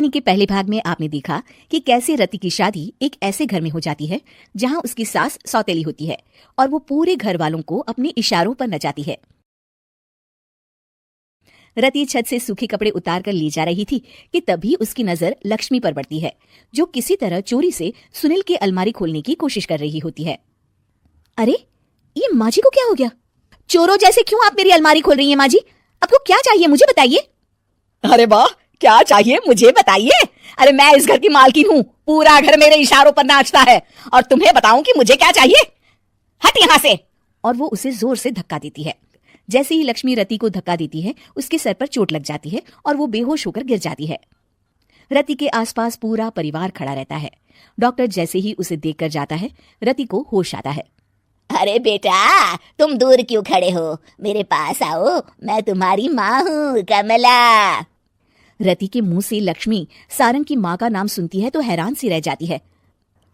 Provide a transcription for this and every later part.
कहानी के पहले भाग में आपने देखा कि कैसे रति की शादी एक ऐसे घर में हो जाती है जहां उसकी सास सौतेली होती है और वो पूरे घर वालों को अपने इशारों पर नचाती है। रति छत से सूखे कपड़े उतार कर ले जा रही थी कि तभी उसकी नजर लक्ष्मी पर पड़ती है, जो किसी तरह चोरी से सुनील के अलमारी खोलने की कोशिश कर रही होती है। अरे, ये माँ जी को क्या हो गया? चोरों जैसे क्यों आप मेरी अलमारी खोल रही हैं माँ जी? आपको क्या चाहिए मुझे बताइए। अरे वाह, क्या चाहिए मुझे बताइए। अरे मैं इस घर की मालकिन हूँ, पूरा घर मेरे इशारों पर नाचता है और तुम्हें बताऊं कि मुझे क्या चाहिए? हट यहाँ से। और वो उसे जोर से धक्का देती है। जैसे ही लक्ष्मी रति को धक्का देती है, उसके सर पर चोट लग जाती है और वो बेहोश होकर गिर जाती है। रति के आसपास पूरा परिवार खड़ा रहता है। डॉक्टर जैसे ही उसे देखकर जाता है, रति को होश आता है। अरे बेटा, तुम दूर क्यों खड़े हो? मेरे पास आओ, मैं तुम्हारी माँ हूँ, कमला। रति के मुंह से लक्ष्मी सारंग की माँ का नाम सुनती है तो हैरान सी रह जाती है।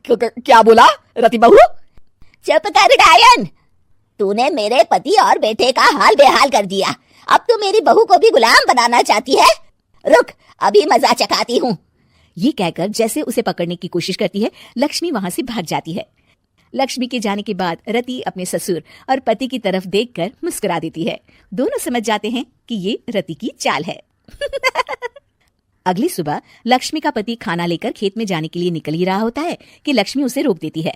क्या बोला रति बहू? चुप कर डायन, तूने मेरे पति और बेटे का हाल बेहाल कर दिया। अब तू मेरी बहू को भी गुलाम बनाना चाहती है? रुक, अभी मजा चखाती हूँ। ये कहकर जैसे उसे पकड़ने की कोशिश करती है, लक्ष्मी वहां से भाग जाती है। लक्ष्मी के जाने के बाद रति अपने ससुर और पति की तरफ देखकर मुस्कुरा देती है। दोनों समझ जाते हैं कि ये रति की चाल है। अगली सुबह लक्ष्मी का पति खाना लेकर खेत में जाने के लिए निकल ही रहा होता है कि लक्ष्मी उसे रोक देती है।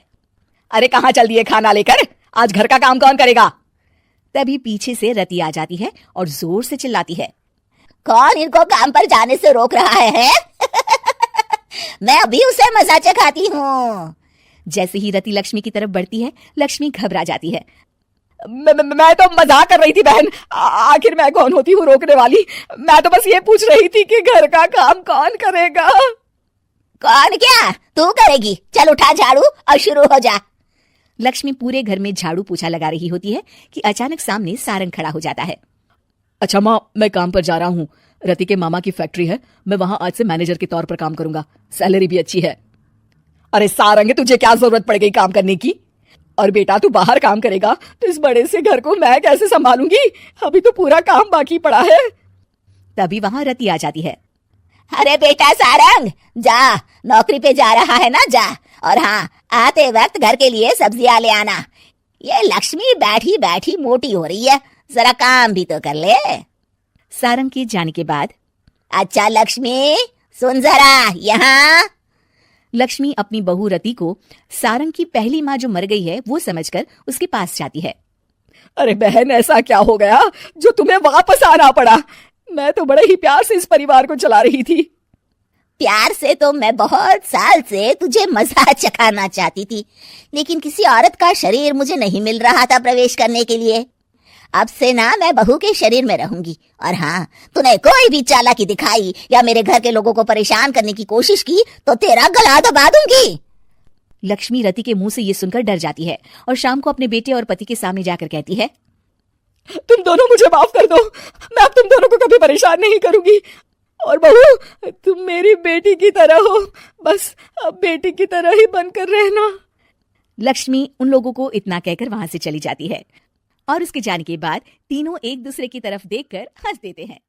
अरे कहाँ चल दिए खाना लेकर? आज घर का काम कौन करेगा? तभी पीछे से रति आ जाती है और जोर से चिल्लाती है। कौन इनको काम पर जाने से रोक रहा है? मैं अभी उसे मजा चखाती हूँ। जैसे ही रति लक्ष्मी की तरफ बढ़ती है, लक्ष्मी घबरा जाती है। मैं तो मजाक कर रही थी बहन, आखिर मैं कौन होती हूँ रोकने वाली? मैं तो बस ये पूछ रही थी कि घर का काम कौन करेगा। कौन क्या? तू करेगी। चल उठा झाड़ू और शुरू हो जा। लक्ष्मी पूरे घर में झाड़ू पोछा लगा रही होती है कि अचानक सामने सारंग खड़ा हो जाता है। अच्छा माँ, मैं काम पर जा रहा हूँ। रति के मामा की फैक्ट्री है, मैं वहां आज से मैनेजर के तौर पर काम करूंगा, सैलरी भी अच्छी है। अरे सारंग, तुझे क्या जरूरत पड़ गई काम करने की? और बेटा तू बाहर काम करेगा तो इस बड़े से घर को मैं कैसे संभालूंगी? अभी तो पूरा काम बाकी पड़ा है। तभी वहां रति आ जाती है। अरे बेटा सारंग, जा, नौकरी पे जा रहा है ना, जा। और हाँ, आते वक्त घर के लिए सब्जियां ले आना। ये लक्ष्मी बैठी बैठी मोटी हो रही है, जरा काम भी तो कर ले। सारंग के जाने के बाद, अच्छा लक्ष्मी, सुन जरा यहाँ। लक्ष्मी अपनी बहू रति को सारंग की पहली माँ जो मर गई है वो समझकर उसके पास जाती है। अरे बहन, ऐसा क्या हो गया जो तुम्हें वापस आना पड़ा? मैं तो बड़े ही प्यार से इस परिवार को चला रही थी। प्यार से तो मैं बहुत साल से तुझे मजा चखाना चाहती थी, लेकिन किसी औरत का शरीर मुझे नहीं मिल रहा था प्रवेश करने के लिए। अब से ना मैं बहू के शरीर में रहूंगी। और हाँ, तूने कोई भी चालाकी दिखाई या मेरे घर के लोगों को परेशान करने की कोशिश की तो तेरा गला दबा दूंगी। लक्ष्मी रति के मुंह से ये सुनकर डर जाती है और शाम को अपने बेटे और पति के सामने जाकर कहती है, तुम दोनों मुझे माफ कर दो, मैं अब तुम दोनों को कभी परेशान नहीं करूंगी। और बहू, तुम मेरी बेटी की तरह हो, बस अब बेटी की तरह ही बनकर रहना। लक्ष्मी उन लोगों को इतना कहकर वहां से चली जाती है और उसके जाने के बाद तीनों एक दूसरे की तरफ देखकर हंस देते हैं।